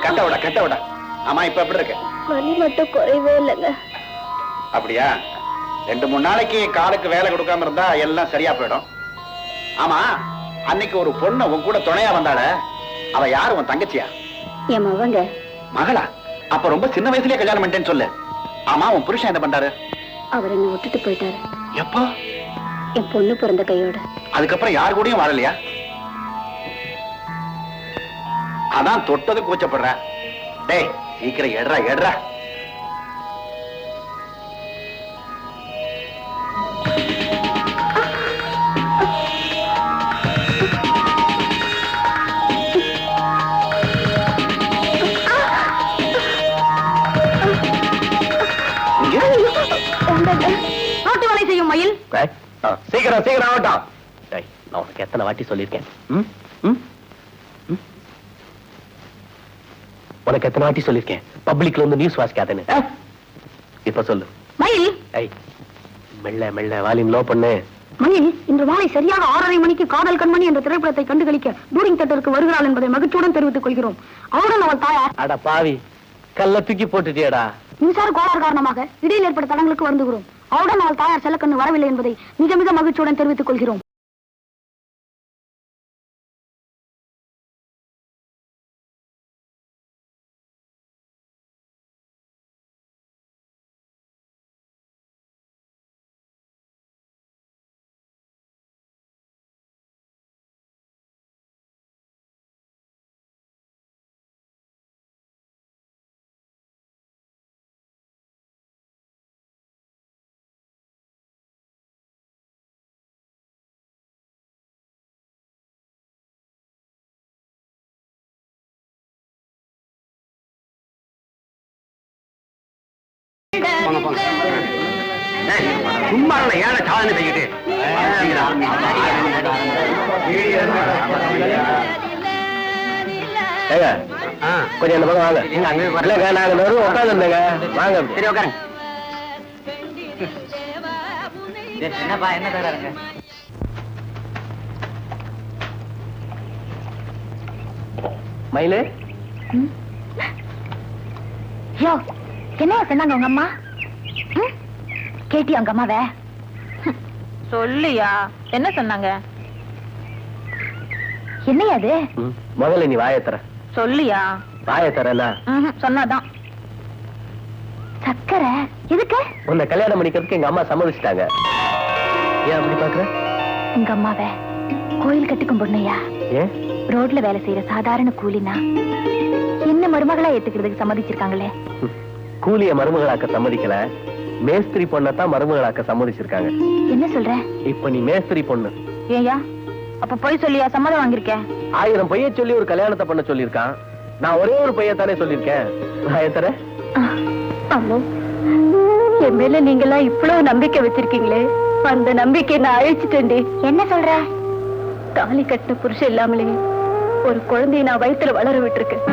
கட்ட விட கட்ட விட. ஆமா, இப்ப எப்படி இருக்கு? வலி மட்டும் குறையவே இல்லைங்க. அப்படியா? 2-3 நாளைக்கு காலுக்கு வேலை கொடுக்காம இருந்தா எல்லாம் சரியா போயிடும். ஆமா, அன்னைக்கு ஒரு பொண்ணு உன் கூட துணையா வந்தாள, அவ யாரு? உன் தங்கச்சியா? என் மவங்க. மகளா? அப்ப ரொம்ப சின்ன வயசுலயே கல்யாணம் பண்ணிட்டேன்னு சொல்லு. ஆமா, உன் புருஷன் என்ன பண்றாரு? அவர் என்ன விட்டுட்டு போயிட்டாரு. எப்போ? என் பொண்ணு பிறந்த கையோட. அதுக்கப்புறம் யாரு கூடயும் வாழலையா? அதான் தொட்டது கூச்சப்படுற. டேய், சீக்கிரம் எடுறா எடுறா. செய்யும் மயில். சீக்கிரம் சீக்கிரம் ஆகட்டும். நான் உனக்கு எத்தனை வாட்டி சொல்லியிருக்கேன்? உனக்கு எத்தனை வாட்டி சொல்லியிருக்கேன் பப்ளிக்ல வந்து நியூஸ் வாசிக்காதேன்னு? இப்ப சொல்லு மயில். மெல்ல மெல்ல வால்யூம் லோ பண்ணு. மயில், இன்று மாலை சரியாக 6:30 மணிக்கு காதல் கண்மணி என்ற திரைப்படத்தை கண்டுகளிக்க டூரிங் தியேட்டருக்கு வருகிறாள் என்பதை மகிழ்ச்சியுடன் தெரிவித்துக் கொள்கிறோம். அவருடன் அவள் தாயார். அட பாவி, கல்ல தூக்கி போட்டுட்டியடா. மின்சார கோளாறு காரணமாக இடையில் ஏற்பட்ட தடங்களுக்கு வருந்துகிறோம். அவருடன் அவள் தாயார் செல்லக்கண்ணு வரவில்லை என்பதை மிக மிக மகிழ்ச்சியுடன் தெரிவித்துக் கொள்கிறோம். சும்மா ஏழை சாதனை செய்யிட்டு கொஞ்சம் அந்த பக்கம் வாங்க. இல்லைங்க, நாங்க நடுவு உட்காந்து இருந்தேங்க. வாங்க. சரி, உட்காருங்க. என்னப்பா, என்ன தராருங்க? மயிலு, என்ன சொன்னாங்க உங்க அம்மா? கேட்டியா உங்க அம்மாவே? சொல்லியா, என்ன சொன்னாங்க? என்னையா அது? முதல்ல நீ வாயை தர. சொல்லியா? வாயை தரல. சொன்னாதான். சக்கரை எதுக்கு? உன்னை கல்யாணம் பண்ணிக்கிறதுக்கு எங்க அம்மா சம்மதிச்சிட்டாங்க. ஏன் அப்படி பாக்குற? உங்க அம்மாவை கோயில் கட்டுக்கும் பொண்ணையா? ஏன்? ரோட்ல வேலை செய்யற சாதாரண கூலினா என்ன மருமகளா ஏத்துக்கிறதுக்கு சம்மதிச்சிருக்காங்களே. கூலிய மருமகளாக்க சம்மதிக்கல, மேஸ்திரி பொண்ணத்தான் மருமகளாக்க சம்மதிச்சிருக்காங்க. என்ன சொல்ற? இப்ப நீ மேஸ்திரி பொண்ணு. ஏயா, அப்ப போய் சொல்லியா சம்மதம் வாங்கிருக்கேன்? 1000 பைய சொல்லி ஒரு கல்யாணத்தை பண்ண சொல்லிருக்கான். நான் ஒரே ஒரு பையத்தானே சொல்லிருக்கேன். தர அம்மா, என் மேல நீங்களா இவ்வளவு நம்பிக்கை வச்சிருக்கீங்களே, அந்த நம்பிக்கை நான் அழிச்சிட்டேன்டி. என்ன சொல்ற? தாலி கட்டின புருஷன் இல்லாமலே ஒரு குழந்தைய நான் வயித்துல வளர விட்டுருக்கேன்.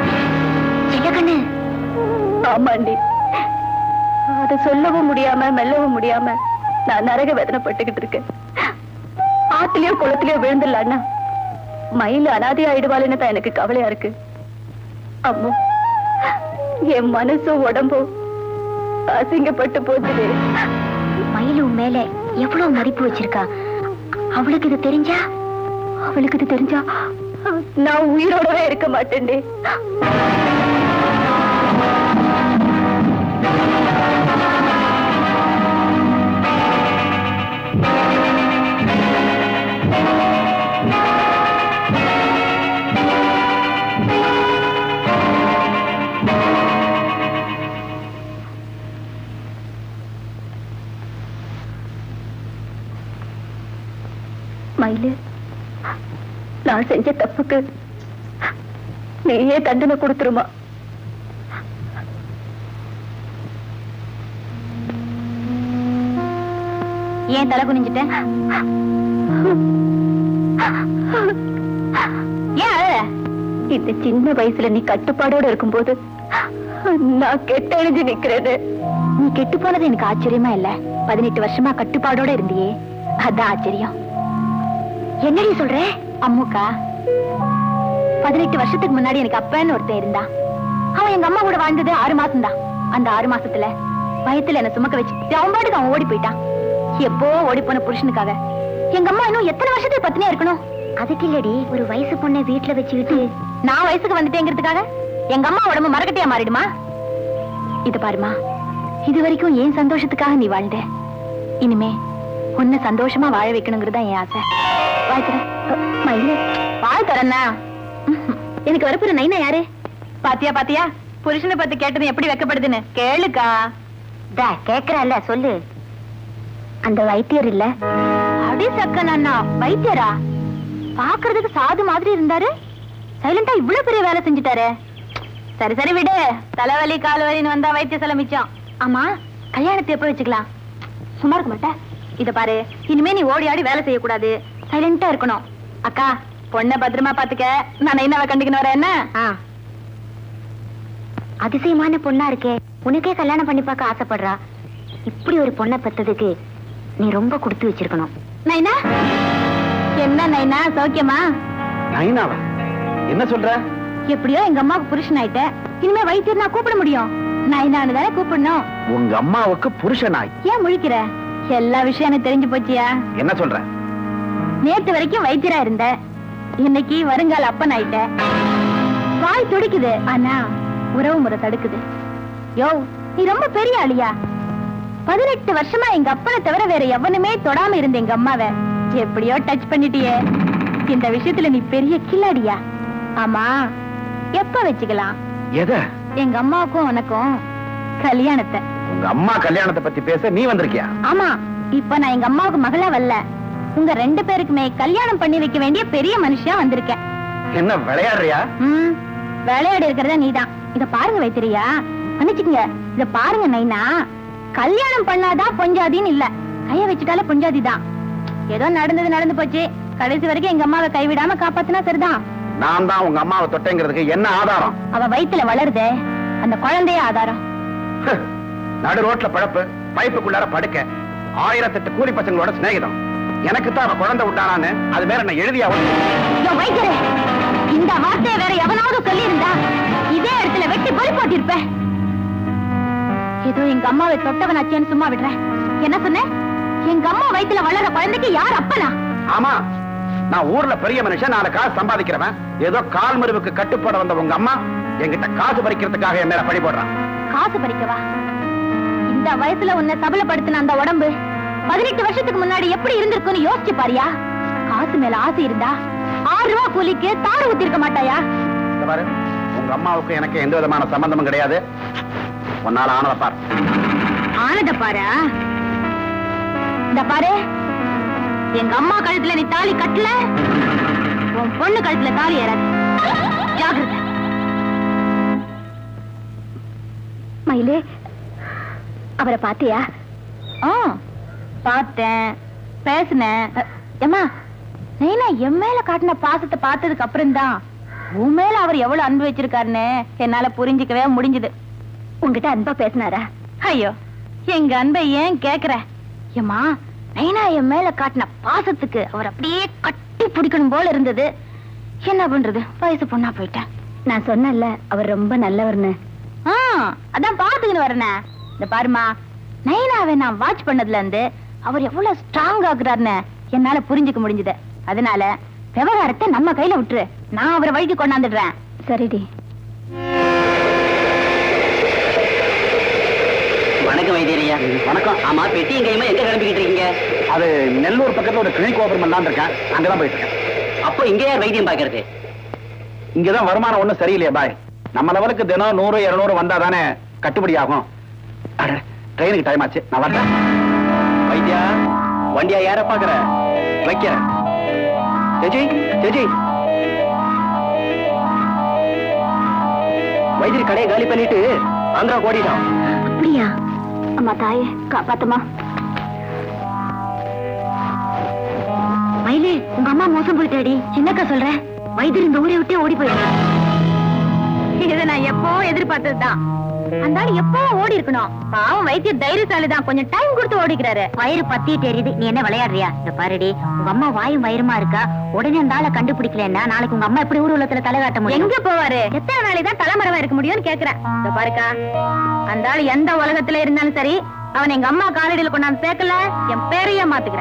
ஆமாண்டி, அதை சொல்லவும் முடியாம மெல்லவும் முடியாம நான் நரக வேதனைப்பட்டுக்கிட்டு இருக்கேன். ஆத்திலயோ குளத்திலயோ விழுந்துடலான்னா மயில அனாதை ஆயிடுவாள்னு தான் எனக்கு கவலையா இருக்கு. அம்மா, என் மனசும் உடம்பும் அசிங்கப்பட்டு போச்சு. மயிலும் மேல எவ்வளவு மதிப்பு வச்சிருக்கா. அவளுக்கு இது தெரிஞ்சா நான் உயிரோடவே இருக்க மாட்டேன்டே. மயிலு, நான் செஞ்ச தப்புக்கு நீயே தண்டனை கொடுத்துருமா? ஏன் தலை குனிஞ்சிட்ட? ஏன் இந்த சின்ன வயசுல நீ கட்டுப்பாடோட இருக்கும்போது நான் கெட்டழிஞ்சு நிக்கிறேன்னு. நீ கெட்டு போனது எனக்கு ஆச்சரியமா இல்ல. 18 வருஷமா கட்டுப்பாடோட இருந்தியே, அதான் ஆச்சரியம். என்னடி சொல்ற? அம்முக்கா 18 வருஷத்துக்கு முன்னாடி எனக்கு அப்பன்னு ஒருத்தன் இருந்தான். அவன் எங்க அம்மா கூட வாழ்ந்தது 6 மாசம் தான். அந்த 6 மாசத்துல வயத்துல என்ன சுமக்க வச்சு அவன் பாட்டுக்கு அவன் ஓடி போயிட்டான். எப்போ ஓடி போன புருஷனுக்காக எங்க அம்மா இன்னும் எத்தனை வருஷத்துக்கு பத்தினியா இருக்கணும்? அதுக்கு இல்லடி, ஒரு வயசு பொண்ணை வீட்டுல வச்சுக்கிட்டு நான் வயசுக்கு வந்துட்டேங்கிறதுக்காக எங்க அம்மா உடம்பு மரக்கட்டையா மாறிடுமா? இது பாருமா, இது வரைக்கும் ஏன் சந்தோஷத்துக்காக நீ வாழ்ந்த, இனிமே உன்னை சந்தோஷமா வாழ வைக்கணுங்கிறதா என் ஆசை. வாழ் தரண்ணா. எனக்கு வரப்புற நைனா யாரு? பாத்தியா பாத்தியா, புருஷனை பத்தி கேட்டது எப்படி வைக்கப்படுதுன்னு கேளுக்கா. கேக்குறல்ல சொல்லு. அந்த வைத்தியர் இல்ல? அடி சக்கனா, வைத்தியரா? பாக்குறதுக்கு சாது மாதிரி இருந்தாரு, சைலண்டா இவ்வளவு பெரிய வேலை செஞ்சுட்டாரு. சரி சரி விடு, தலைவலி கால்வலின்னு வந்தா வைத்திய செலவு மிச்சம். ஆமா, கல்யாணத்தை எப்ப வச்சுக்கலாம்? சும்மா இருக்க மாட்டேன். இத பாரு, இனிமே நீ ஓடி ஆடி வேலை செய்யக்கூடாது, சைலண்டா இருக்கணும். அக்கா, பொண்ணை பத்திரமா பாத்துக்க, நான் நைனாவை கண்டுக்கின்னு வரேன். என்ன அதிசயமான பொண்ணா இருக்கே, உனக்கே கல்யாணம் பண்ணி பார்க்க ஆசைப்படுறா. இப்படி ஒரு பொண்ணை பெத்ததுக்கு நீ ரொம்ப கொடுத்து வச்சிருக்கணும். நைனா, என்ன நைனா, சௌக்கியமா? நைனாவா? என்ன சொல்ற? எப்படியோ எங்க அம்மாவுக்கு புருஷன் ஆயிட்ட, இனிமே வைத்தியர் நான் கூப்பிட முடியும். நைனான்னு தானே கூப்பிடணும். உங்க அம்மாவுக்கு புருஷனாய்? ஏன் முழிக்கிற? எல்லா விஷயம் எனக்கு தெரிஞ்சு போச்சியா? என்ன சொல்ற? நேத்து வரைக்கும் வைத்தியரா இருந்த, இன்னைக்கு வருங்கால அப்பன் ஆயிட்ட. வாய் துடிக்குது, ஆனா உறவு முறை தடுக்குது. யோ, நீ ரொம்ப பெரிய ஆளியா? 18 வருஷமா எங்க அப்பனை தவிர வேற எவனுமே தொடாம இருந்த எங்க அம்மாவை எப்படியோ டச் பண்ணிட்டியே. இந்த விஷயத்துல நீ பெரிய கில்லாடியா? ஆமா, எப்ப வச்சுக்கலாம்? எத? எங்க அம்மாவுக்கும் உனக்கும் கல்யாணத்தை. உங்க அம்மா கல்யாணத்தை பத்தி பேச நீ வந்திருக்கியா? ஆமா, இப்ப நான் எங்க அம்மாவுக்கு மகளா வரல, உங்க 2 பேருக்குமே கல்யாணம் பண்ணி வைக்க வேண்டிய பெரிய மனுஷியா வந்திருக்கேன். என்ன விளையாடுறியா? விளையாடி இருக்கிறதா நீதான். இத பாருங்க வைத்திரியா, மன்னிச்சுங்க, இத பாருங்க நைனா, கல்யாணம் பண்ணாதான் பொஞ்சாதின்னு இல்ல, கைய வச்சுட்டால பொஞ்சாதிதான். ஏதோ நடந்தது நடந்து போச்சு, கடைசி வரைக்கும் எங்க அம்மாவை கைவிடாம காப்பாத்தினா சரிதான். நான் தான் உங்க அம்மாவை தொட்டேங்கிறதுக்கு என்ன ஆதாரம்? அவ வயித்துல வளருதே, அந்த குழந்தைய ஆதாரம். நடு ரோட்ல பழப்பு, பைப்புக்குள்ளார படுக்க, 1008 கூலி பசங்களோட சிநேகிதம். எனக்கு தான் அவ குழந்தை விட்டானான்னு அது வேற என்ன எழுதியா? வைத்தியரே, இந்த வார்த்தையை வேற எவனாவது சொல்லி இருந்தா இதே இடத்துல வெட்டி பொறி போட்டிருப்பேன். ஏதோ எங்க அம்மாவை தொட்டவனாச்சேன்னு சும்மா விடுறேன். என்ன சொன்ன? எங்க அம்மா வயித்துல வளர குழந்தைக்கு யார் அப்பனா? ஆமா, நான் ஊர்ல பெரிய மனுஷன், 4 காசு சம்பாதிக்கிறவன். ஏதோ கால் மருவுக்கு கட்டுப்பட வந்த உங்க அம்மா என்கிட்ட காசு பறிக்கிறதுக்காக என் மேல பழி போடுறான். காசு பறிக்கவா? இந்த வயசுல உன்னை சபலப்படுத்தின அந்த உடம்பு 18 வருஷத்துக்கு முன்னாடி எப்படி இருந்திருக்குன்னு யோசிச்சு பாரியா? காசு மேல ஆசை இருந்தா 6 ரூபா கூலிக்கு தாடு ஊத்திருக்க மாட்டாயா? பாரு, உங்க அம்மாவுக்கு எனக்கு எந்த விதமான சம்பந்தமும் கிடையாது. உன்னால ஆனத பாரு. ஆனத பாரா? இந்த பாரு, எங்க அம்மா கழுத்துல நீ தாலி கட்டல, உன் பொண்ணு கழுத்துல தாலி ஏறாது. ஜாகிரதை. மயிலே, அவரை பாத்தியா? பார்த்தேன், பேசினேன். ஏமா, நைனா என் மேல காட்டின பாசத்தை பார்த்ததுக்கு அப்புறம் தான் உன் மேல அவர் எவ்வளவு அன்பு வச்சிருக்காருன்னு என்னால புரிஞ்சுக்கவே முடிஞ்சது. உங்ககிட்ட அன்பா பேசினாரா? ஐயோ, எங்க அன்பை ஏன் கேக்குற? ஏமா, நைனா என் மேல காட்டின பாசத்துக்கு அவர் அப்படியே கட்டி பிடிக்கணும் போல இருந்தது. என்ன பண்றது, வயசு பொண்ணா போயிட்டேன். நான் சொன்னேன்ல அவர் ரொம்ப நல்லவர்னு. அதான் பாத்துக்கின்னு வரனே. இந்த பாருமா, நைனாவை நான் வாட்ச் பண்ணதுல இருந்து அவர் எவ்வளவு ஸ்ட்ராங் ஆகுறாருன்னு என்னால புரிஞ்சுக்க முடிஞ்சது. அதனால விவகாரத்தை நம்ம கையில விட்டுரு, நான் அவரை வழிக்கு கொண்டாந்துடுறேன். சரிடி. வணக்கம் வைத்தியரையா. வணக்கம். ஆமா, பெட்டி எங்கேயுமே எங்க கிளம்பிக்கிட்டு இருக்கீங்க? அது நெல்லூர் பக்கத்துல ஒரு கிளினிக் ஓபன் பண்ணலான்னு இருக்கேன், அங்கதான் போயிட்டு இருக்கேன். அப்போ இங்கே யார் வைத்தியம் பாக்குறது? இங்கதான் வருமானம் ஒண்ணும் சரியில்லையா பாய்? நம்ம லெவலுக்கு தினம் 100 200 வந்தா தானே கட்டுப்படி ஆகும். ட்ரெயினுக்கு டைம் ஆச்சு, நான் வரேன். வைத்தியா, வண்டியா யார பாக்குற? வைக்கிறேன். ஜெஜி ஜெஜி, வைத்தியர் கடையை காலி பண்ணிட்டு ஆந்திரா ஓடிட்டான். அப்படியா? அம்மா தாயே, காப்பாத்தமா. மயிலே, உங்க அம்மா மோசம் போயிட்டாடி. என்னக்கா சொல்ற? வைத்தியர் இந்த ஊரை விட்டே ஓடி போயிடுறேன். இதை நான் எப்போ எதிர்பார்த்ததுதான். அந்த ஆள் எப்பவும் ஓடி இருக்கணும். பாவம் வைத்திய தைரியசாலி தான், கொஞ்சம் டைம் கொடுத்து ஓடிக்கிறாரு. வயிறு பத்தி தெரியுது, நீ என்ன விளையாடுறியா? இந்த பாருடி, உங்க அம்மா வாயும் வயிறுமா இருக்கா. உடனே அந்த ஆளை கண்டுபிடிக்கலன்னா நாளைக்கு உங்க அம்மா எப்படி ஊர்வலத்துல தலை காட்ட முடியும்? எங்க போவாரு? எத்தனை நாளைக்கு தான் தலைமறைவா இருக்க முடியும்னு கேக்குறேன். இந்த பாருக்கா, அந்த ஆள் எந்த உலகத்துல இருந்தாலும் சரி, அவன் எங்க அம்மா காலடியில கொண்டாந்து சேர்க்கல, என் பேரையே மாத்துக்கிறேன்.